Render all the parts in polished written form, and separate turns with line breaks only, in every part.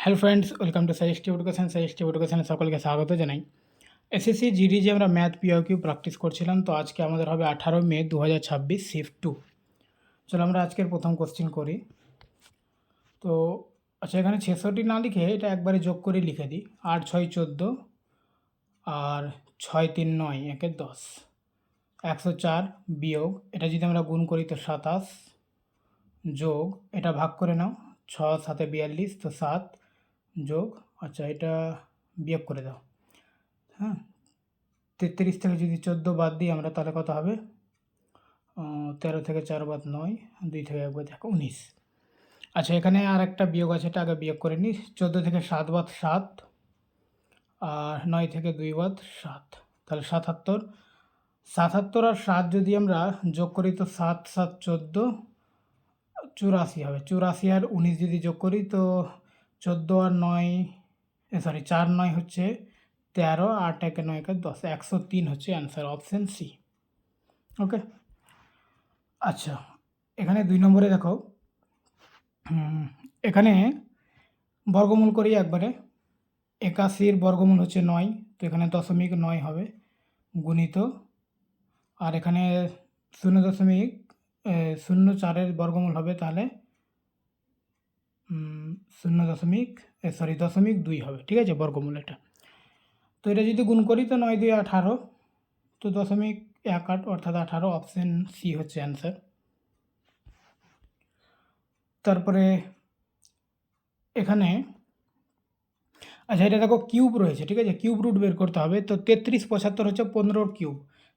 Hello friends, welcome to suggestive এডুকেশানে সকলকে স্বাগত জানাই। এসএসসি জিডি যে আমরা ম্যাথ পিওকিউ প্র্যাকটিস করছিলাম, তো আজকে আমাদের হবে 18 মে 2026 শিফট 2। চলো আমরা আজকের প্রথম কোশ্চেন করি। তো আচ্ছা, এখানে 66 না লিখে এটা একবারে যোগ করে লিখে দিই। 8 6 14 আর 6 3 9 1 10, 104 বিয়োগ এটা যদি আমরা গুণ করি তো 27, যোগ এটা ভাগ করে নাও, 6 7 42, তো 7 যোগ, আচ্ছা এটা বিয়োগ করে দাও। হ্যাঁ, 33 থেকে যদি 14 বাদ দিই আমরা, তাহলে কত হবে? 13 থেকে 4 বাদ 9, 2 থেকে 1 বাদ 19। আচ্ছা, এখানে আর একটা বিয়োগ আছে, এটা আগে বিয়োগ করে নিই। 14 থেকে 7 বাদ 7, আর 9 থেকে 2 বাদ 7, তাহলে 77। 77 আর 7 যদি আমরা যোগ করি তো 7 7 14, 84 হবে। 84 আর 19 যদি যোগ করি তো 14 আর 9, 4 9 হচ্ছে 13, 8 1 9 1 10, 103 হচ্ছে অ্যান্সার, অপশান সি। ওকে, আচ্ছা এখানে 2 নম্বরে দেখো, এখানে বর্গমূল করি একবারে। 81 বর্গমূল হচ্ছে 9, তো এখানে 0.9 হবে গুণিত, আর এখানে 0.04 বর্গমূল হবে, তাহলে 0.2 হবে। ঠিক আছে, বর্গমূল এটা। তো এটা যদি গুণ করি তো 9 2 18, তো 0.18 অর্থাৎ 18, অপশান সি হচ্ছে অ্যান্সার। তারপরে এখানে আচ্ছা, এটা দেখো কিউব রয়েছে, ঠিক আছে, কিউব রুট বের করতে হবে। তো 33 75 হচ্ছে 15 কিউব,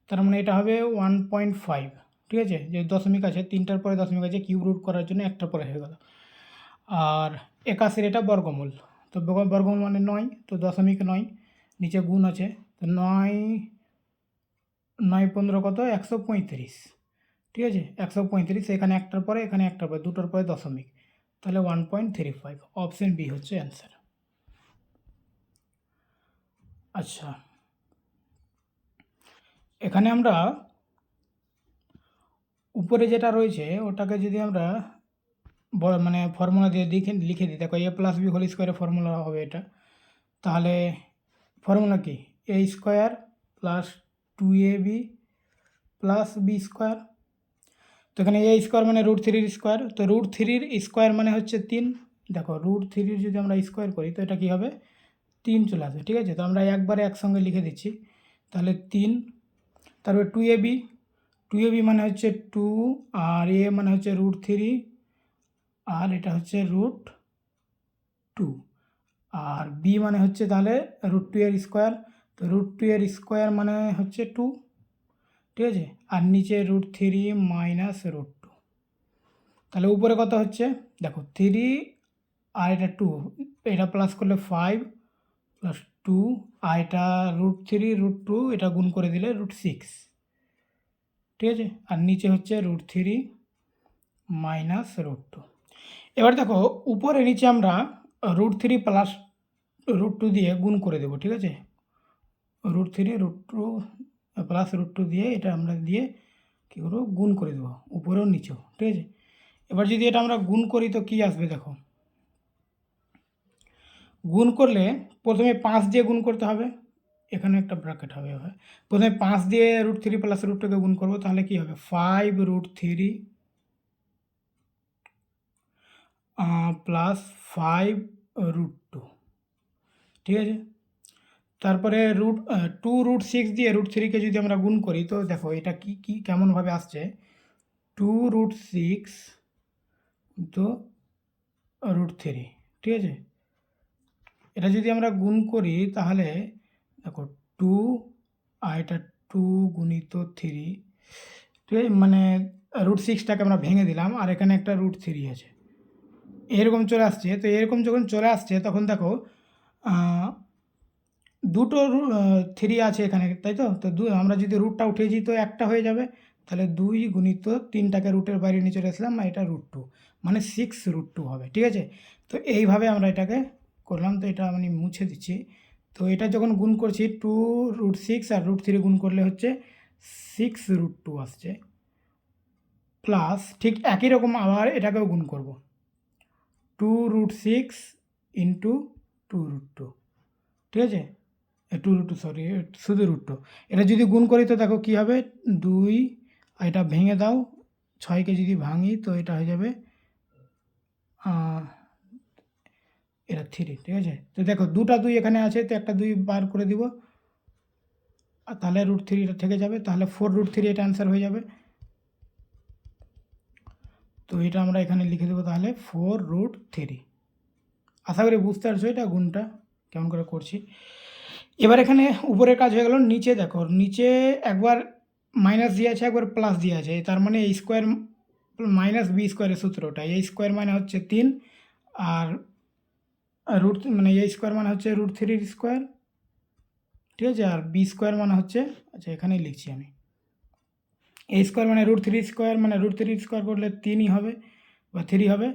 তার মানে এটা হবে 1.5। ঠিক আছে, যে দশমিক আছে, 3টার পরে দশমিক আছে, কিউব রুট করার জন্য একটা পরে হয়ে গেল। আর 81 এটা বর্গমূল, তো বর্গমূল মানে 9, তো 0.9, নিচে গুণ আছে, তো 9 9 15 কত? 135। ঠিক আছে, 135, এখানে একটার পরে এখানে একটার পরে দুটোর পরে দশমিক, তাহলে 1.35, অপশান বি হচ্ছে অ্যান্সার। আচ্ছা, এখানে আমরা উপরে যেটা রয়েছে ওটাকে যদি আমরা মানে ফর্মুলা দিয়ে লিখে দিই, দেখো এ প্লাস বি হোল স্কোয়ারের ফর্মুলা হবে এটা। তাহলে ফর্মুলা কি? A square plus 2ab plus b square. তো এখানে এ স্কোয়ার মানে √3 স্কোয়ার, তো √3 স্কোয়ার মানে হচ্ছে 3। দেখো √3 যদি আমরা স্কোয়ার করি তো এটা কী হবে? 3 চলে আসবে। ঠিক আছে, তো আমরা একবারে একসঙ্গে লিখে দিচ্ছি, তাহলে 3। তারপরে 2ab মানে হচ্ছে 2, আর এ মানে হচ্ছে √3, আর এটা হচ্ছে √2, আর বি মানে হচ্ছে তাহলে √2 এর স্কোয়ার, তো √2 এর স্কোয়ার মানে হচ্ছে 2। ঠিক আছে, আর নিচে √3 মাইনাস √2, তাহলে উপরে কত হচ্ছে? দেখো 3 আর এটা 2, এটা প্লাস করলে 5 প্লাস 2, আর এটা √3 √2, এটা গুণ করে দিলে √6। ঠিক আছে, আর নিচে হচ্ছে √3 মাইনাস √2। এবার দেখো উপরে নিচে আমরা √3 প্লাস √2 দিয়ে গুণ করে দেবো। ঠিক আছে, √3 √2 প্লাস √2 দিয়ে এটা আমরা দিয়ে কী করবো? গুণ করে দেবো উপরেও নিচেও। ঠিক আছে, এবার যদি এটা আমরা গুণ করি তো কী আসবে? দেখো গুণ করলে প্রথমে 5 দিয়ে গুণ করতে হবে, এখানে একটা ব্র্যাকেট হবে। প্রথমে 5 দিয়ে √3 প্লাস √2কে গুণ করবো, তাহলে কী হবে? 5 √3 প্লাস 5 √2। ঠিক আছে, তারপরে √2 দিয়ে √3কে যদি আমরা গুণ করি তো দেখো এটা কি কেমনভাবে আসছে? 2√6 তো √3। ঠিক আছে, এটা যদি আমরা গুণ করি তাহলে দেখো 2 আর এটা 2 গুণিত 3। ঠিক আছে, মানে √6টাকে আমরা ভেঙে দিলাম, আর এখানে একটা √3 আছে, এরকম চলে আসছে। তো এরকম যখন চলে আসছে তখন দেখো দুটো 3 আছে এখানে, তাই তো? তো আমরা যদি রুটটা উঠিয়ে দিই তো একটা হয়ে যাবে, তাহলে 2 গুণিত 3টাকে রুটের বাইরে নিয়ে চলে আসলাম, আর এটা √2 মানে 6√2 হবে। ঠিক আছে, তো এইভাবে আমরা এটাকে করলাম। তো এটা আমি মুছে দিচ্ছি। তো এটা যখন গুণ করছি 2√6 আর √3 গুণ করলে হচ্ছে 6√2 আসছে, প্লাস ঠিক একই রকম আবার এটাকেও গুণ করব, 2√6 ইন্টু 2√2, ঠিক আছে, 2√2 সরি, শুধু √2। এটা যদি গুণ করি তো দেখো কী হবে, 2, আর এটা ভেঙে দাও, 6কে যদি ভাঙি তো এটা হয়ে যাবে এটা 3, ঠিক আছে। তো দেখো দুটা 2 এখানে আছে, তো একটা 2 বার করে দিব, আর তাহলে √3 এটা থেকে যাবে, তাহলে 4√3 এটা অ্যান্সার হয়ে যাবে। তো এটা আমরা এখানে লিখে দেবো তাহলে 4√3। আশা করি বুঝতে পারছো এটা গুণটা কেমন করে করছি। এবার এখানে উপরের কাজ হয়ে গেল, নিচে দেখো, নিচে একবার মাইনাস দিয়ে আছে, একবার প্লাস দিয়ে আছে, তার মানে এই স্কোয়ার মাইনাস বি স্কোয়ারের সূত্রটা, এই স্কোয়ার মানে হচ্ছে 3, আর রুট মানে এই স্কোয়ার মানে হচ্ছে √3 স্কোয়ার, ঠিক আছে, আর বি স্কোয়ার মানে হচ্ছে, আচ্ছা এখানেই লিখছি আমি, এ স্কোয়ার মানে √3 স্কোয়ার, মানে √3 স্কোয়ার করলে 3ই হবে বা 3 হবে,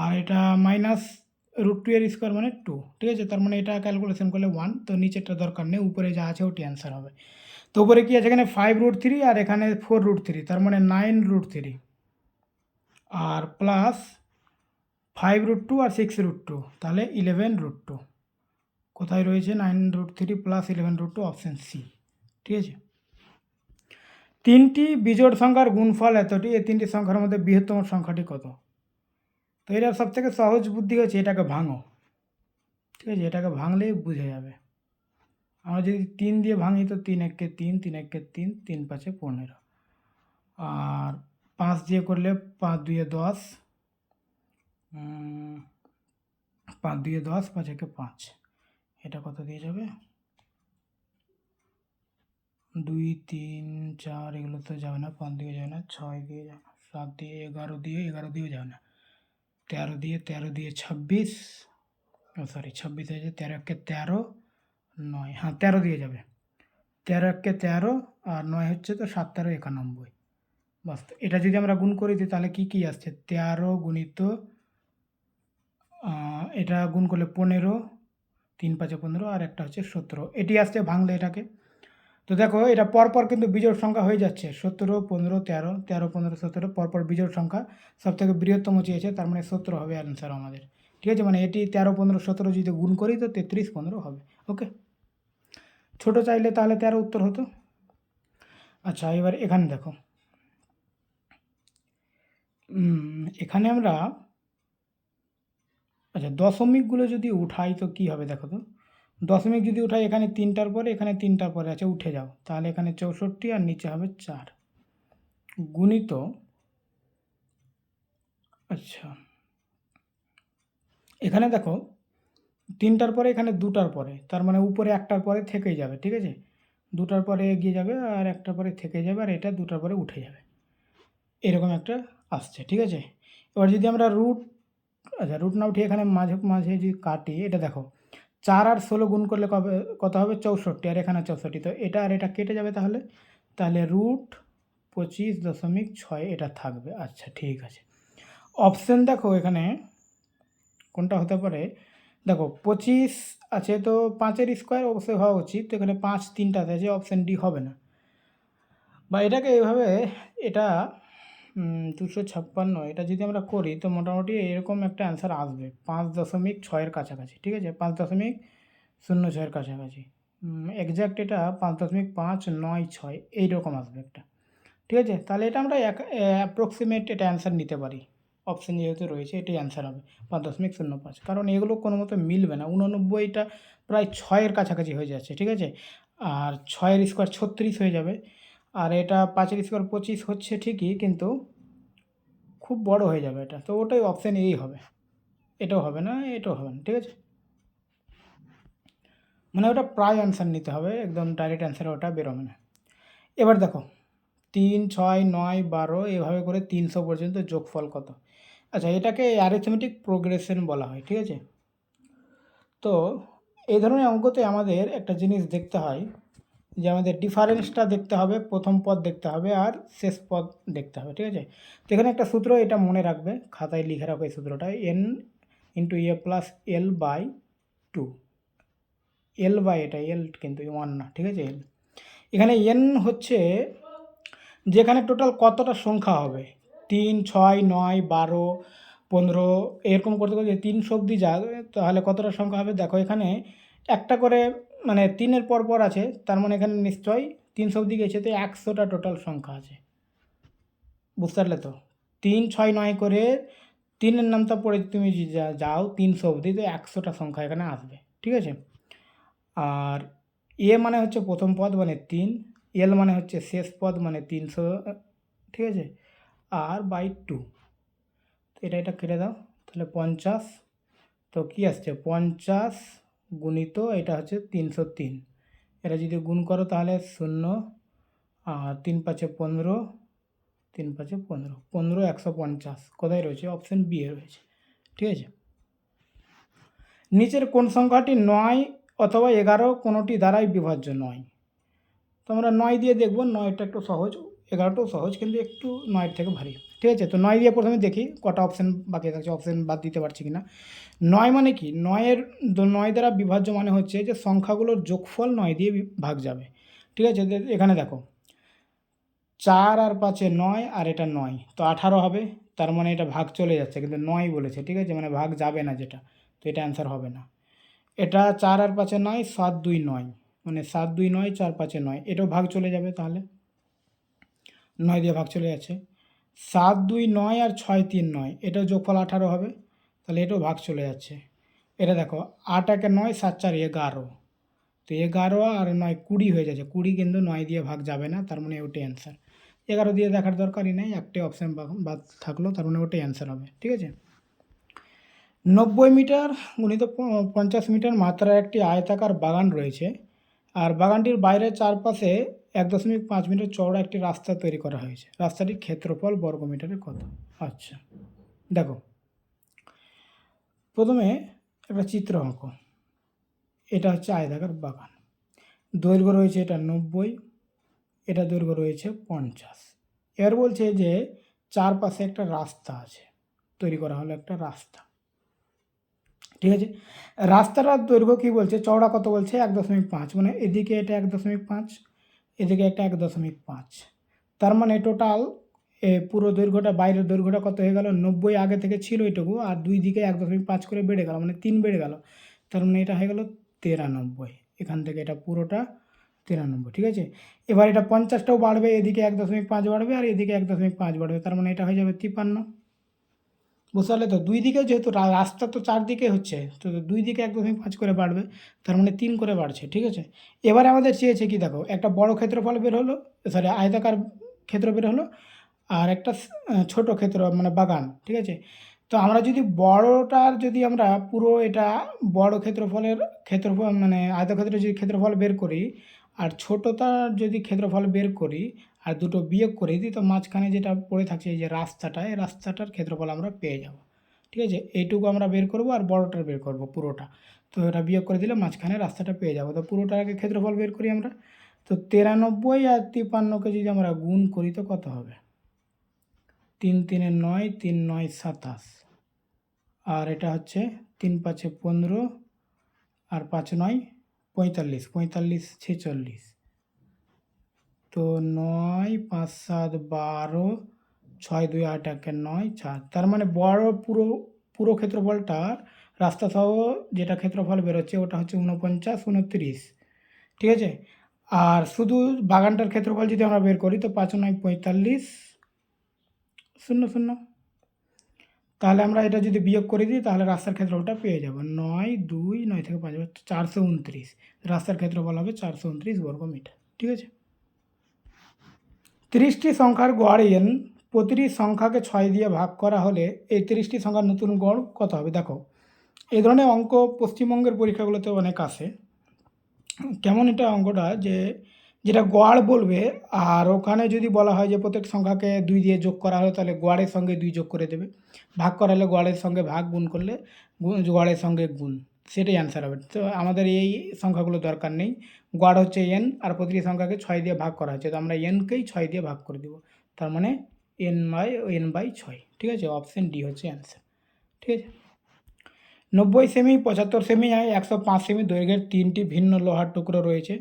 আর এটা মাইনাস √2 এর স্কোয়ার মানে 2, ঠিক আছে, তার মানে এটা ক্যালকুলেশন করলে 1, তো নিচেরটা দরকার নেই, উপরে যা আছে ওটি অ্যান্সার হবে। তো উপরে কী আছে, এখানে 5√3 আর এখানে 4√3, তার মানে 9√3, আর প্লাস 5√2 আর 6√2, তাহলে 11√2। কোথায় রয়েছে 9√3 প্লাস 11√2, অপশান সি, ঠিক আছে। 3টি বিজোড় সংখ্যার গুণফল এতটি, এই 3টি সংখ্যার মধ্যে বৃহত্তম সংখ্যাটি কত? তো এটা সবথেকে সহজ বুদ্ধি হচ্ছে এটাকে ভাঙো, ঠিক আছে, এটাকে ভাঙলেই বুঝে যাবে। আমরা যদি 3 দিয়ে ভাঙি তো 3 একে 3, 3 একে 3, 3 5 15, আর 5 দিয়ে করলে 5 2 10, 5 2 10, 5 একে 5, এটা কত দিয়ে যাবে, 2 3 4, এগুলো তো যাবে না, 5 দিয়ে যাবে না, 6 দিয়ে যাবে না, 7 দিয়ে 11 দিয়ে 11 দিয়েও যাবে না, 13 দিয়ে 26, সরি 26 হয়েছে, 13 একে 13, 9, হ্যাঁ 13 দিয়ে যাবে, 13 একে 13, আর 9 হচ্ছে তো 7 13 91। বাস, এটা যদি আমরা গুণ করে দিই তাহলে কী আসছে, 13 গুণিত এটা গুণ করলে 15, 3 5 15, আর একটা হচ্ছে 17, এটি আসছে ভাঙলে এটাকে। তো দেখো এটা পরপর কিন্তু বিজোড় সংখ্যা হয়ে যাচ্ছে, 17 15 13, 13 15 17, পরপর বিজোড় সংখ্যা, সবথেকে বৃহত্তম চেয়েছে, তার মানে 17 হবে অ্যান্সার আমাদের, ঠিক আছে, মানে এটি 13 15 17 যদি গুণ করি তো 33 15 হবে। ওকে, ছোটো চাইলে তাহলে 13 উত্তর হতো। আচ্ছা এবার এখানে দেখো, এখানে আমরা, আচ্ছা দশমিকগুলো যদি উঠাই তো কী হবে দেখো তো, দশমিক যদি উঠাই এখানে 3টার পরে, এখানে 3টার পরে আছে, উঠে যাও, তাহলে এখানে 64 আর নিচে হবে 4 গুণিত, আচ্ছা এখানে দেখো 3টার পরে, এখানে 2টার পরে, তার মানে উপরে 1টার পরে থেকেই যাবে, ঠিক আছে, 2টার পরে এগিয়ে যাবে আর 1টার পরে থেকে যাবে, আর এটা 2টার পরে উঠে যাবে, এরকম একটা আসছে, ঠিক আছে। এবার যদি আমরা আচ্ছা রুট না উঠিয়ে এখানে মাঝে মাঝে যদি কাটি, এটা দেখো 4 আর 16 গুণ করলে কবে কত হবে, 64, আর এখানে 64, তো এটা আর এটা কেটে যাবে, তাহলে তাহলে √25.6 এটা থাকবে। আচ্ছা ঠিক আছে, অপশান দেখো এখানে কোনটা হতে পারে, দেখো 25 আছে তো 5-এর স্কোয়ার অবশ্যই হওয়া উচিত, তো এখানে 5 3টাতে আছে, অপশান ডি হবে না, বা এটাকে এইভাবে, এটা 256, এটা যদি আমরা করি তো মোটামুটি এরকম একটা অ্যান্সার আসবে, 5.6-এর কাছাকাছি, ঠিক আছে, 5.06-এর কাছাকাছি, এক্স্যাক্ট এটা 5.596 এইরকম আসবে একটা, ঠিক আছে। তাহলে এটা আমরা অ্যাপ্রক্সিমেট এটা অ্যান্সার নিতে পারি, অপশান যেহেতু রয়েছে এটাই অ্যান্সার হবে 5.05, কারণ এগুলো কোনো মতো মিলবে না, 89টা প্রায় 6-এর কাছাকাছি হয়ে যাচ্ছে, ঠিক আছে, আর 6-এর স্কোয়ার 36 হয়ে যাবে, আর এটা 5-এর স্কোয়ার 25 হচ্ছে ঠিকই, কিন্তু খুব বড় হয়ে যাবে এটা, তো ওটাই অপশান এই হবে, এটাও হবে না, এটাও হবে না, ঠিক আছে, মানে ওটা প্রায় অ্যান্সার নিতে হবে, একদম ডাইরেক্ট অ্যান্সার ওটা বেরোবে না। এবার দেখো 3 6 9 12 এভাবে করে 300 পর্যন্ত যোগফল কত? আচ্ছা এটাকে অ্যারিথমেটিক প্রোগ্রেশন বলা হয়, ঠিক আছে। তো এই ধরনের অঙ্কতে আমাদের একটা জিনিস দেখতে হয়, যে আমাদের ডিফারেন্সটা দেখতে হবে, প্রথম পদ দেখতে হবে, আর শেষ পদ দেখতে হবে, ঠিক আছে। তো এখানে একটা সূত্র, এটা মনে রাখবে, খাতায় লিখে রাখবে এই সূত্রটা, n × a + l/2, L by, এটা এল কিন্তু 1 না, ঠিক আছে, এল, এখানে n হচ্ছে যেখানে টোটাল কতটা সংখ্যা হবে, 3 6 9 12 15 এরকম করতে করতে 300 অবধি যায়, তাহলে কতটা সংখ্যা হবে দেখো, এখানে একটা করে মানে 3-এর পর আছে, তার মানে এখানে নিশ্চয়ই 300 অবধি গেছে, তো 100টা টোটাল সংখ্যা আছে। বুঝতে পারলে তো? 3, 6, 9 করে 3-এর নামটা পড়ে তুমি যাও 300 অবধি, তো 100টা সংখ্যা এখানে আসবে। ঠিক আছে? আর এ মানে হচ্ছে প্রথম পদ মানে 3, এল মানে হচ্ছে শেষ পদ মানে 300, ঠিক আছে? আর বাই 2, তো এটা কেটে দাও, তাহলে 50। তো কী আসছে 50 গুণিত এটা হচ্ছে 303, এটা যদি গুণ করো তাহলে 0, আর 3 5 15, 3 5 15, 15 150 কোথায় রয়েছে? অপশান বি এ রয়েছে। ঠিক আছে? নিচের কোন সংখ্যাটি 9 অথবা 11 কোনোটি দ্বারাই বিভাজ্য নয়? তো আমরা 9 দিয়ে দেখব, 9টা একটু সহজ, 11টাও সহজ, কিন্তু একটু 9 থেকে ভারী। ঠিক আছে? তো 9 দিয়ে প্রথমে দেখি কটা অপশান বাকি থাকছে, অপশান বাদ দিতে পারছি কি না। 9 মানে কি? 9 দ্বারা বিভাজ্য মানে হচ্ছে যে সংখ্যাগুলোর যোগফল 9 দিয়ে ভাগ যাবে। ঠিক আছে? এখানে দেখো 4 আর 5 9, আর এটা 9, তো 18 হবে, তার মানে এটা ভাগ চলে যাচ্ছে, কিন্তু 9 বলেছে। ঠিক আছে? মানে ভাগ যাবে না যেটা, তো এটা অ্যান্সার হবে না। এটা 4 আর 5 9, 7 2 9, মানে 7 2 9, 4 5 9, এটাও ভাগ চলে যাবে, তাহলে 9 দিয়ে ভাগ চলে যাচ্ছে। 7 2 9 আর 6 3 9, এটাও যোগফল 18 হবে, তাহলে এটাও ভাগ চলে যাচ্ছে। এটা দেখো 8 1 9, 7 4 11, তো 11 আর 9 20 হয়ে যাচ্ছে, 20 কিন্তু 9 দিয়ে ভাগ যাবে না, তার মানে ওটাই অ্যান্সার। 11 দিয়ে দেখার দরকারই নেই, একটাই অপশান বাদ থাকলো, তার মানে ওটাই অ্যান্সার হবে। ঠিক আছে? 90 মিটার গুণিত 50 মিটার মাত্রার একটি আয়তাকার বাগান রয়েছে, আর বাগানটির বাইরের চারপাশে 1.5 মিটার চওড়া একটি রাস্তা তৈরি করা হয়েছে। রাস্তাটির ক্ষেত্রফল বর্গমিটারে কত? আচ্ছা, দেখো প্রথমে একটা চিত্র আঁকো। এটা হচ্ছে আয়তাকার বাগান, দৈর্ঘ্য রয়েছে এটা 90, এটা দৈর্ঘ্য রয়েছে 50। এর বলছে যে চারপাশে একটা রাস্তা আছে, তৈরি করা হলো একটা রাস্তা। ঠিক আছে? রাস্তাটার দৈর্ঘ্য কী বলছে? চওড়া কত বলছে? 1.5, মানে এদিকে এটা 1.5, এদিকে একটা 1.5, তার মানে টোটাল পুরো দৈর্ঘ্যটা, বাইরের দৈর্ঘ্যটা কত হয়ে গেল? 90 আগে থেকে ছিল এটুকু, আর দুই দিকে 1.5 করে বেড়ে গেল, মানে 3 বেড়ে গেল, তার মানে এটা হয়ে গেল 93। এখান থেকে এটা পুরোটা 93। ঠিক আছে? এবার এটা 50টাও বাড়বে, এদিকে 1.5 বাড়বে, আর এদিকে 1.5 বাড়বে, তার মানে এটা হয়ে যাবে 53। বুঝতে পারলে তো? দুই দিকে যেহেতু রাস্তা তো চারদিকে হচ্ছে, তো দুই দিকে 1.5 করে বাড়বে, তার মানে 3 করে বাড়ছে। ঠিক আছে? এবারে আমাদের চেয়েছে কি দেখো, একটা বড় ক্ষেত্রফল বের হলো, সরি আয়তাকার ক্ষেত্র বের হলো, আর একটা ছোট ক্ষেত্র মানে বাগান। ঠিক আছে? তো আমরা যদি বড়টার যদি আমরা পুরো এটা বড় ক্ষেত্রফল মানে আয়তক্ষেত্রের যদি ক্ষেত্রফল বের করি, আর ছোটোটার যদি ক্ষেত্রফল বের করি, আর দুটো বিয়োগ করে দিই, তো মাঝখানে যেটা পড়ে থাকছে এই যে রাস্তাটা, এই রাস্তাটার ক্ষেত্রফল আমরা পেয়ে যাব। ঠিক আছে? এইটুকু আমরা বের করব, আর বড়টার বের করব পুরোটা, তো এটা বিয়োগ করে দিলে মাঝখানে রাস্তাটা পেয়ে যাব। তো পুরোটার আগে ক্ষেত্রফল বের করি আমরা, তো 93 আর 53কে যদি আমরা গুণ করি তো কত হবে? 3 3 9, 3 9 27, আর এটা হচ্ছে 3 5 15, আর 5 9 45, 45 46, তো 9 5 7 12, 6 2 8 1 9 4, তার মানে বড় পুরো ক্ষেত্রফলটা রাস্তা সহ যেটা ক্ষেত্রফল বেরোচ্ছে ওটা হচ্ছে 49 29। ঠিক আছে? আর শুধু বাগানটার ক্ষেত্রফল যদি আমরা বের করি তো 5 9 45 0 0, তাহলে আমরা এটা যদি বিয়োগ করে দিই তাহলে রাস্তার ক্ষেত্রফলটা পেয়ে যাব। 9 2 9 থেকে 5 429, রাস্তার ক্ষেত্রফল হবে 429 বর্গমিটার। ঠিক আছে? 30টি সংখ্যার গড় n, প্রতিটি সংখ্যাকে 6 দিয়ে ভাগ করা হলে এই 30টি সংখ্যার নতুন গড় কত হবে? দেখো এই ধরনের অঙ্ক পশ্চিমবঙ্গের পরীক্ষাগুলোতে অনেক আসে। কেমন এটা অঙ্কটা, যেটা গড় বলবে, আর ওখানে যদি বলা হয় যে প্রত্যেক সংখ্যাকে 2 দিয়ে যোগ করা হলে তাহলে গড়ের সঙ্গে 2 যোগ করে দেবে, ভাগ করা হলে গড়ের সঙ্গে ভাগ, গুণ করলে গড়ের সঙ্গে গুণ, সেটাই অ্যান্সার হবে। তো আমাদের এই সংখ্যাগুলো দরকার নেই, গড় হচ্ছে n, আর প্রতিটি সংখ্যাকে 6 দিয়ে ভাগ করা হচ্ছে, তো আমরা nকেই 6 দিয়ে ভাগ করে দেব, তার মানে n/6। ঠিক আছে? অপশান ডি হচ্ছে অ্যান্সার। ঠিক আছে? 90 সেমি, 75 সেমি আর 105 সেমি দৈর্ঘ্যের 3টি ভিন্ন লোহার টুকরো রয়েছে।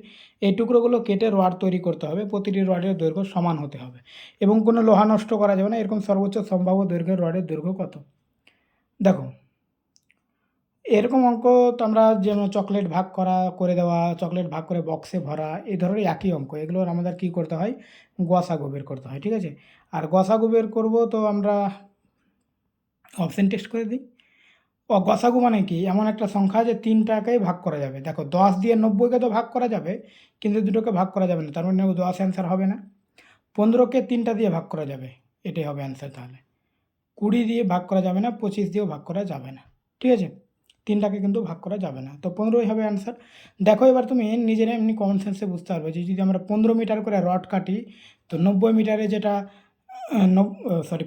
এই টুকরোগুলো কেটে রড তৈরি করতে হবে, প্রতিটি রডের দৈর্ঘ্য সমান হতে হবে এবং কোনো লোহা নষ্ট করা যাবে না। এরকম সর্বোচ্চ সম্ভাব্য দৈর্ঘ্যের রডের দৈর্ঘ্য কত? দেখো এরকম অঙ্ক তো আমরা যেমন চকলেট ভাগ করে দেওয়া, চকলেট ভাগ করে বক্সে ভরা, এই ধরনের একই অঙ্ক। এগুলোর আমাদের কী করতে হয়, গসাগু বের করতে হয়, ঠিক আছে। আর গসাগু বের করব তো আমরা অপশন টেস্ট করে দিই। গসাগু মানে কি, এমন একটা সংখ্যা যে 3টাকেই ভাগ করা যাবে। দেখো 10 দিয়ে 90কে তো ভাগ করা যাবে, কিন্তু দুটোকে ভাগ করা যাবে না, তার মানে 10 অ্যান্সার হবে না। 15কে 3টা দিয়ে ভাগ করা যাবে, এটাই হবে অ্যান্সার। তাহলে 20 দিয়ে ভাগ করা যাবে না, 25 দিয়েও ভাগ করা যাবে না, ঠিক আছে। 3টাকে কিন্তু ভাগ করা যাবে না, তো 15ই হবে অ্যান্সার। দেখো এবার তুমি নিজেরা এমনি কমন সেন্সে বুঝতে পারবে যে যদি আমরা 15 মিটার করে রড কাটি, তো 90 মিটারে যেটা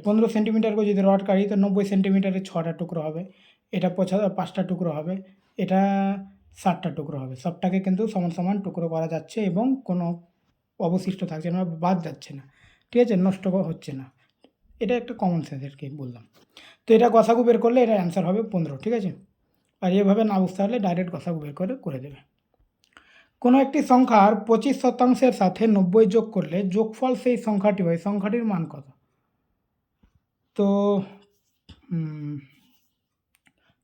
15 সেন্টিমিটার করে যদি রড কাটি, তো 90 সেন্টিমিটারে 6টা টুকরো হবে, এটা 5টা টুকরো হবে, এটা 7টা টুকরো হবে। সবটাকে কিন্তু সমান সমান টুকরো করা যাচ্ছে এবং কোনো অবশিষ্ট থাকছে না, বাদ যাচ্ছে না, ঠিক আছে, নষ্ট হচ্ছে না। এটা একটা কমন সেন্স আর কি বললাম। তো এটা গসাগু বের করলে এটা অ্যান্সার হবে 15, ঠিক আছে। আর এভাবে না বুঝতে পারলে ডাইরেক্ট গসাগু বের করে দেবে। কোনো একটি সংখ্যার 25% সাথে 90 যোগ করলে যোগফল সেই সংখ্যাটি হয়, সংখ্যাটির মান কত? তো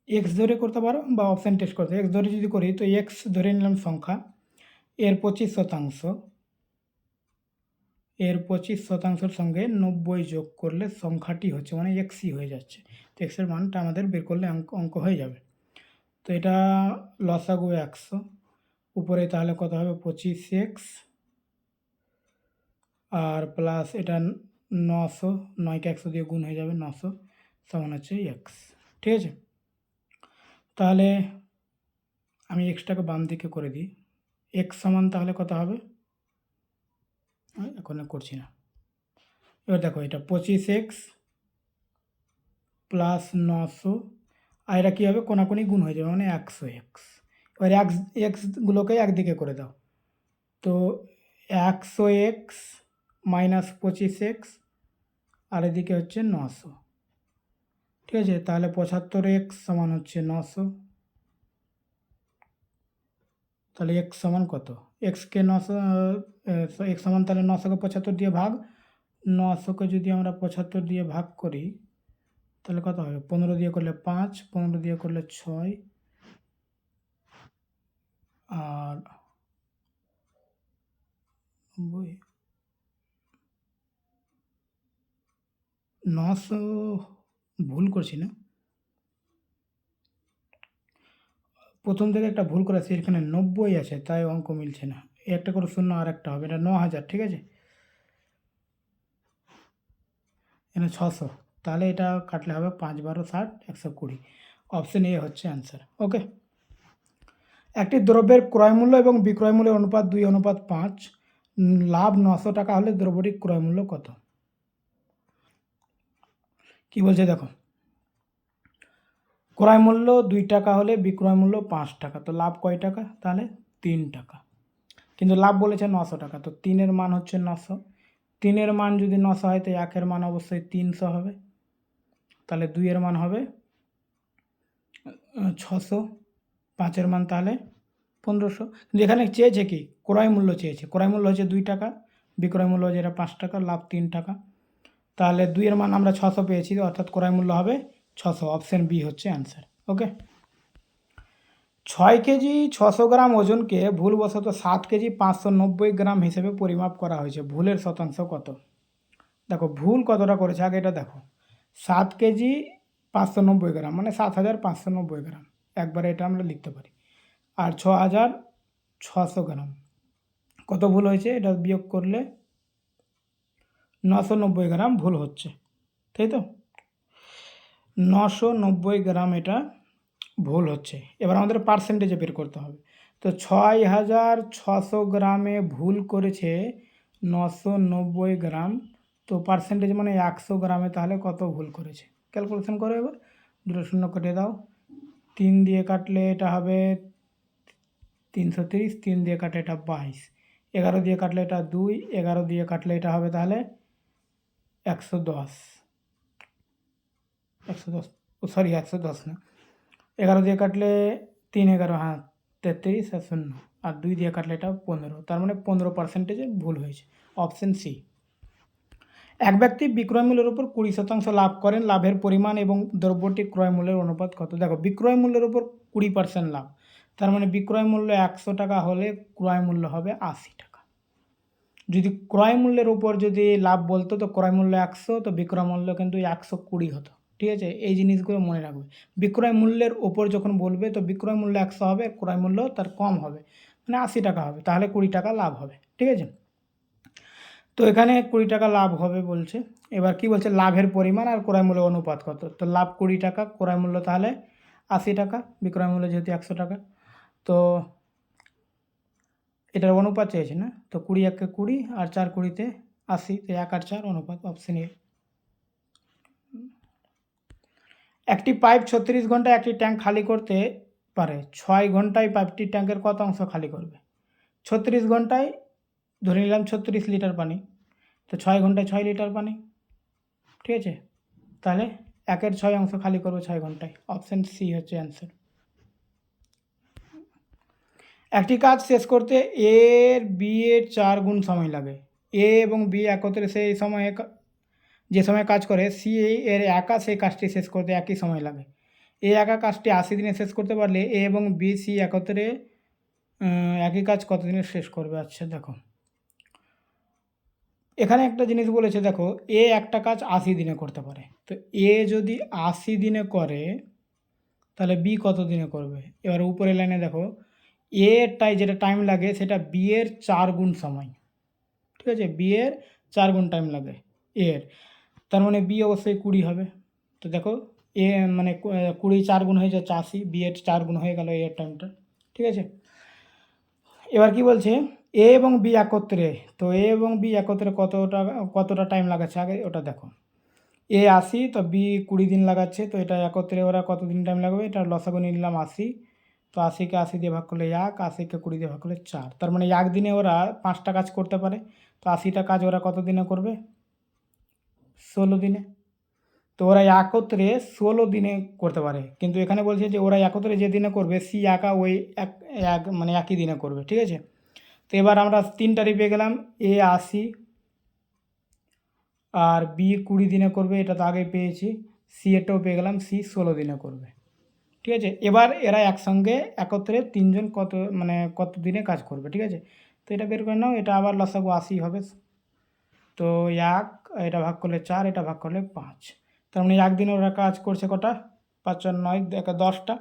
এক্স ধরে করতে পারো বা অপশান টেস্ট করতে, এক্স ধরে যদি করি তো এক্স ধরে নিলাম সংখ্যা, এর 25%, সঙ্গে 90 যোগ করলে সংখ্যাটি হচ্ছে মানে এক্সই হয়ে যাচ্ছে। তো এক্সের মানটা আমাদের বের করলে অঙ্ক হয়ে যাবে। তো এটা লসাগু 100, উপরে তাহলে কত হবে 25x, আর প্লাস এটা 900, 9কে 100 দিয়ে গুণ হয়ে যাবে, 900 সমান হচ্ছে এক্স, ঠিক আছে। তাহলে আমি এক্সটাকে বাম দিকে করে দিই, এক্স সমান তাহলে কত হবে, এখন করছি না। এবার দেখো এটা 25x প্লাস 900, আর এটা কী হবে, কোনাকুনি গুণ হয়ে যাবে মানে 100x। এবার এক্সগুলোকে একদিকে করে দাও, তো 100x মাইনাস 25x, আর এদিকে হচ্ছে 900, ঠিক আছে। তাহলে 75x সমান হচ্ছে 900, তাহলে এক্স সমান কত, এক্সকে 900, এক্স সমান তাহলে 900কে 75 দিয়ে ভাগ, 900কে যদি আমরা 75 দিয়ে ভাগ করি তাহলে কত হবে, 15 দিয়ে করলে 5, 15 দিয়ে করলে 6, আর 900, ভুল করছি না, প্রথম থেকে একটা ভুল করেছি, এখানে 90 আছে তাই অঙ্ক মিলছে না, একটা করে শূন্য আর একটা হবে, এটা 9000, ঠিক আছে। এখানে 600, তাহলে এটা কাটলে হবে 5 12 60 120, অপশন এ হচ্ছে অ্যান্সার। ওকে, একটি দ্রব্যের ক্রয়মূল্য এবং বিক্রয় মূল্যের অনুপাত 2:5, লাভ 900 টাকা হলে দ্রব্যটির ক্রয়মূল্য কত? কি বলছে দেখো, ক্রয় মূল্য 2 টাকা হলে বিক্রয় মূল্য 5 টাকা, তো লাভ কয় টাকা, তাহলে 3 টাকা, কিন্তু লাভ বলেছে 900 টাকা, তো 3-এর মান হচ্ছে 900, 3-এর মান যদি 900 হয় তো 1-এর মান অবশ্যই 300 হবে, তাহলে 2-এর মান হবে 600, 5-এর মান তাহলে 1500। কিন্তু এখানে চেয়েছে কি, ক্রয় মূল্য চেয়েছে, ক্রয় মূল্য হচ্ছে 2 টাকা, বিক্রয় মূল্য যেটা 5 টাকা, লাভ 3 টাকা, তাহলে 2-এর মান আমরা 600 পেয়েছি, অর্থাৎ ক্রয় মূল্য হবে 600, অপশান বি হচ্ছে অ্যান্সার। ওকে, 6 কেজি 600 গ্রাম ওজনকে ভুলবশত 7 কেজি 590 গ্রাম হিসেবে পরিমাপ করা হয়েছে, ভুলের শতাংশ কত? দেখো ভুল কতটা করেছে আগে এটা দেখো, 7 কেজি 590 গ্রাম মানে 7590 গ্রাম, একবারে এটা আমরা লিখতে পারি, আর 6600 গ্রাম, কত ভুল হয়েছে, এটা বিয়োগ করলে 990 গ্রাম ভুল হচ্ছে, তাই তো, 990 গ্রাম এটা ভুল হচ্ছে। এবার আমাদের পার্সেন্টেজে বের করতে হবে, তো 6600 গ্রামে ভুল করেছে 990 গ্রাম, তো পার্সেন্টেজ মানে 100 গ্রামে তাহলে কত ভুল করেছে, ক্যালকুলেশন করো। এবার দুটো শূন্য কেটে দাও, 3 দিয়ে কাটলে এটা হবে 330, 3 দিয়ে কাটলে এটা 22, 11 দিয়ে কাটলে এটা 2, 11 দিয়ে কাটলে এটা হবে তাহলে 110, 110, সরি 110 না, 11 দিয়ে কাটলে 3 11, হ্যাঁ 33 আর 0, আর 2 দিয়ে কাটলে এটা 15, তার মানে 15% ভুল হয়েছে, অপশন সি। এক ব্যক্তি বিক্রয় মূল্যের উপর 20% লাভ করেন, লাভের পরিমাণ এবং দ্রব্যটি ক্রয় মূল্যের অনুপাত কত? দেখো বিক্রয় মূল্যের উপর 20% লাভ, তার মানে বিক্রয় মূল্য 100 টাকা হলে ক্রয় মূল্য হবে 80 টাকা। যদি ক্রয় মূল্যের উপর যদি লাভ বলতো তো ক্রয় মূল্য 100, তো বিক্রয় মূল্য কিন্তু 120 হতো। ঠিক আছে, এই জিনিসগুলো মনে রাখবে। বিক্রয় মূল্যের ওপর যখন বলবে তো বিক্রয় মূল্য 100 হবে, ক্রয় মূল্য তার কম হবে, মানে 80 টাকা হবে, তাহলে 20 টাকা লাভ হবে। ঠিক আছে, তো এখানে 20 টাকা লাভ হবে বলছে। এবার কি বলছে, লাভের পরিমাণ আর ক্রয় মূল্য অনুপাত কত? তো লাভ 20 টাকা, ক্রয় মূল্য তাহলে 80 টাকা, বিক্রয় মূল্য যেহেতু 100 টাকা, তো এটার অনুপাত চেয়েছে না, তো 20 একে 20 আর 4 20-তে 80, তো 1 আর 4 অনুপাত, অপশন এ। একটি পাইপ 36 ঘন্টায় একটি ট্যাঙ্ক খালি করতে পারে, 6 ঘন্টায় পাইপটি ট্যাঙ্কের কত অংশ খালি করবে? 36 ঘন্টায় ধরে নিলাম 36 লিটার পানি, তো 6 ঘন্টায় 6 লিটার পানি। ঠিক আছে, তাহলে 1-এর 6 অংশ খালি করবে 6 ঘন্টায়, অপশন সি হচ্ছে অ্যান্সার। একটি কাজ শেষ করতে এর বি এর 4 গুণ সময় লাগে। এ এবং বি একত্রে সেই সময়ে যে সময় কাজ করে সি এর একা সেই কাজটি শেষ করতে একই সময় লাগে। এ একা কাজটি 80 দিনে শেষ করতে পারলে এ এবং বি সি একত্রে একই কাজ কত দিনে শেষ করবে? আচ্ছা দেখো, এখানে একটা জিনিস বলেছে, দেখো এ একটা কাজ 80 দিনে করতে পারে, তো এ যদি 80 দিনে করে তাহলে বি কত দিনে করবে? এবার উপরের লাইনে দেখো, এটাই যেটা টাইম লাগে সেটা বি এর 4 গুণ সময়। ঠিক আছে, বি এর 4 গুণ টাইম লাগে এর, তার মানে বি অবশ্যই 20 হবে। তো দেখো এ মানে 20 4 গুণ হয়ে যাচ্ছে 80, বি এর 4 গুণ হয়ে গেল এর টাইমটা। ঠিক আছে, এবার কি বলছে, এ এবং বি একত্রে, তো এ এবং বি একত্রে কতটা টাইম লাগাচ্ছে আগে ওটা দেখো। এ 80, তো বি 20 দিন লাগাচ্ছে, তো এটা একত্রে ওরা কত দিন টাইম লাগবে? এটা লসাগু নিয়ে নিলাম 80, তো 80-কে 80 দিয়ে ভাগ করলে 1, 80-কে 20 দিয়ে ভাগ করলে 4, তার মানে 1 দিনে ওরা 5টা কাজ করতে পারে, তো 80টা কাজ ওরা কত দিনে করবে? 16 দিনে। তো ওরা একত্রে 16 দিনে করতে পারে, কিন্তু এখানে বলছে যে ওরা একত্রে যে দিনে করবে সি একা ওই এক মানে একই দিনে করবে। ঠিক আছে, তো এবার আমরা 3টারই পেয়ে গেলাম, এ 80 আর বি 20 দিনে করবে, এটা তো আগেই পেয়েছি। সি এটাও পেয়ে গেলাম, সি 16 দিনে করবে। ঠিক আছে, এবার এরা একসঙ্গে একত্রে 3জন কত দিনে কাজ করবে? ঠিক আছে, তো এটা বের করে নাও, এটা আবার লসাগু 80 হবে, তো 1 এটা ভাগ করলে 4, এটা ভাগ করলে 5, তার মানে একদিনে ওরা কাজ করছে কটা? 5 4 9 10টা,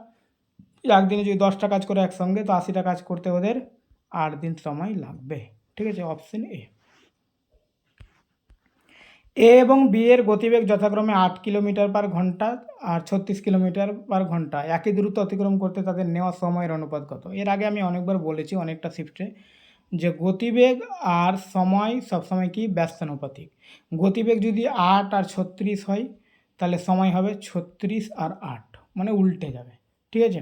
একদিনে যদি 10টা কাজ করে একসঙ্গে, তো 80টা কাজ করতে ওদের 8 দিন সময় লাগবে। ঠিক আছে, অপশন এ। এ এবং বি এর গতিবেগ যথাক্রমে 8 কিলোমিটার পার ঘন্টা আর 36 কিলোমিটার পার ঘন্টা, একই দূরত্ব অতিক্রম করতে তাদের নেওয়া সময়ের অনুপাত কত? এর আগে আমি অনেকবার বলেছি অনেকটা শিফটে, যে গতিবেগ আর সময় সবসময় কি ব্যস্তানুপাতিক। গতিবেগ যদি 8 আর 36 হয় তাহলে সময় হবে 36 আর 8, মানে উল্টে যাবে। ঠিক আছে,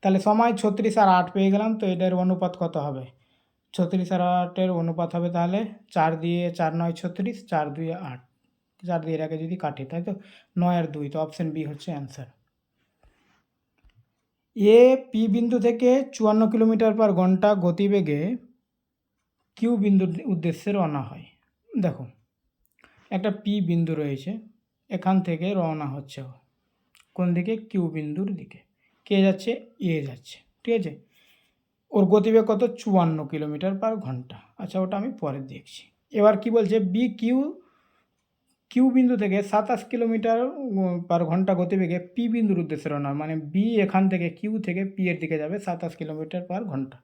তাহলে সময় 36 আর 8 পেয়ে গেলাম, তো এটার অনুপাত কত হবে? 36 আর 8-এর অনুপাত হবে তাহলে 4 দিয়ে 4 9 36, 4 2 8, 4 দিয়ে এর আগে যদি কাটি, তাই তো 9 আর 2, তো অপশন বি হচ্ছে অ্যান্সার। এ পি বিন্দু থেকে 54 কিলোমিটার পার ঘন্টা গতিবেগে কিউ বিন্দুর উদ্দেশ্যে রওনা হয়। দেখো একটা পি বিন্দু রয়েছে, এখান থেকে রওনা হচ্ছে কোন দিকে? কিউ বিন্দুর দিকে। কে যাচ্ছে? এ যাচ্ছে। ঠিক আছে, ওর গতিবেগ কত? 54 কিলোমিটার পার ঘন্টা। আচ্ছা, ওটা আমি পরে দেখছি। এবার কি বলছে, বি কিউ বিন্দু থেকে 27 কিলোমিটার পার ঘন্টা গতিবেগে পি বিন্দুর উদ্দেশ্যে রওনা, মানে বি এখান থেকে কিউ থেকে পি এর দিকে যাবে 27 কিলোমিটার পার ঘন্টা।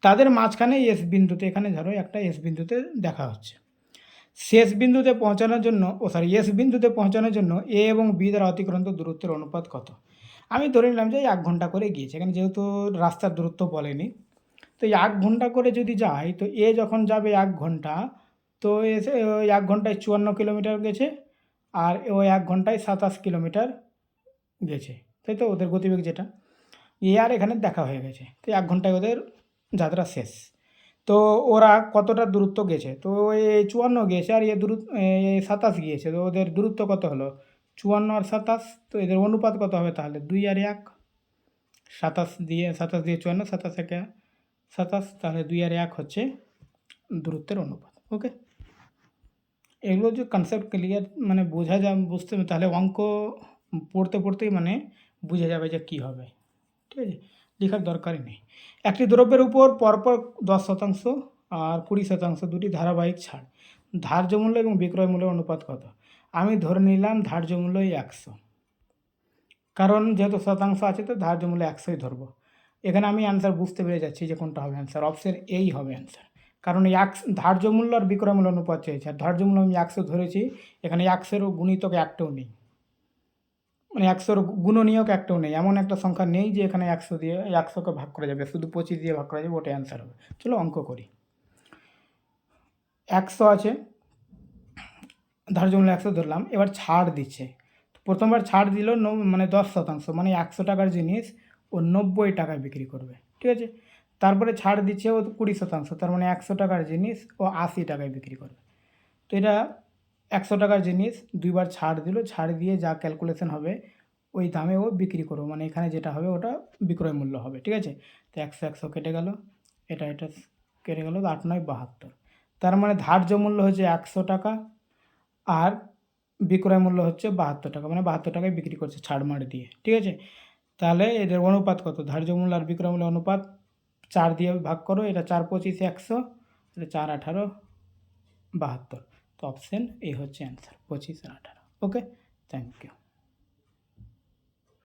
তাদের মাঝখানে এস বিন্দুতে, এখানে ধরো একটা এস বিন্দুতে দেখা হচ্ছে। শেষ বিন্দুতে পৌঁছানোর জন্য এস বিন্দুতে পৌঁছানোর জন্য এ এবং বি দ্বারা অতিক্রান্ত দূরত্বের অনুপাত কত? আমি ধরে নিলাম যে 1 ঘন্টা করে গিয়েছে, এখানে যেহেতু রাস্তার দূরত্ব বলেনি, তো 1 ঘন্টা করে যদি যায়, তো এ যখন যাবে 1 ঘন্টা, তো এসে ওই 1 ঘন্টায় 54 কিলোমিটার গেছে, আর ও 1 ঘন্টায় 27 কিলোমিটার গেছে, তাই তো ওদের গতিবেগ যেটা। এ আর এখানে দেখা হয়ে গেছে, তো 1 ঘন্টায় ওদের যাত্রা শেষ। তো ওরা কতটা দূরত্ব গেছে? তো এই 54 গিয়েছে আর 27 গিয়েছে, তো ওদের দূরত্ব কত হলো? 54 আর 27, তো এদের অনুপাত কত হবে তাহলে? 2 আর 1, 27 দিয়ে 54, 27 একে 27, তাহলে 2 আর 1 হচ্ছে দূরত্বের অনুপাত। ওকে, এগুলো যে কনসেপ্ট ক্লিয়ার মানে বোঝা যা বুঝতে তাহলে অঙ্ক পড়তে পড়তেই মানে বুঝে যাবে যে কী হবে, ঠিক আছে, লেখার দরকারই নেই। একটি দ্রব্যের উপর পরপর 10% আর 20% দুটি ধারাবাহিক ছাড়, ধার্য মূল্য এবং বিক্রয় মূল্যের অনুপাত কত? আমি ধরে নিলাম ধার্য মূল্যই 100, কারণ যেহেতু শতাংশ আছে তো ধার্য মূল্য 100ই ধরবো। এখানে আমি অ্যান্সার বুঝতে পেরে যাচ্ছি যে কোনটা হবে অ্যান্সার, অপশন এই হবে অ্যান্সার। কারণ এই ধার্য মূল্য আর বিক্রয় মূল্য অনুপাত চেয়েছে, আর ধার্য মূল্য আমি 100 ধরেছি, এখানে 100-এরও গুণিতক একটাও নেই, মানে 100-এর গুণনীয়ক একটাও নেই, এমন একটা সংখ্যা নেই যে এখানে 100 দিয়ে 100কে ভাগ করা যাবে, শুধু 25 দিয়ে ভাগ করা যাবে, ওটাই অ্যান্সার হবে। চলো অঙ্ক করি। 100 আছে, ধার্য মূল্য 100 ধরলাম, এবার ছাড় দিচ্ছে। প্রথমবার ছাড় দিল মানে 10%, মানে 100 টাকার জিনিস ও 90 টাকায় বিক্রি করবে, ঠিক আছে। তারপরে ছাড় দিচ্ছে ও 20%, তার মানে 100 টাকার জিনিস ও 80 টাকায় বিক্রি করবে। তো এটা 100 টাকার জিনিস দুইবার ছাড় দিল, ছাড় দিয়ে যা ক্যালকুলেশন হবে ওই দামে ও বিক্রি করবো, মানে এখানে যেটা হবে ওটা বিক্রয় মূল্য হবে, ঠিক আছে। তো 100 কেটে গেল, এটা কেটে গেল, 8×9=72। তার মানে ধার্য মূল্য হচ্ছে 100 টাকা আর বিক্রয় মূল্য হচ্ছে 72 টাকা, মানে 72 টাকায় বিক্রি করছে ছাড় মার দিয়ে, ঠিক আছে। তাহলে এদের অনুপাত কত? ধার্য মূল্য আর বিক্রয় মূল্য অনুপাত 4 দিয়ে ভাগ করো, এটা 4×25 100, এটা 4×18=72। তো অপশান এ হচ্ছে অ্যান্সার, 25 আর 18। Okay, thank you.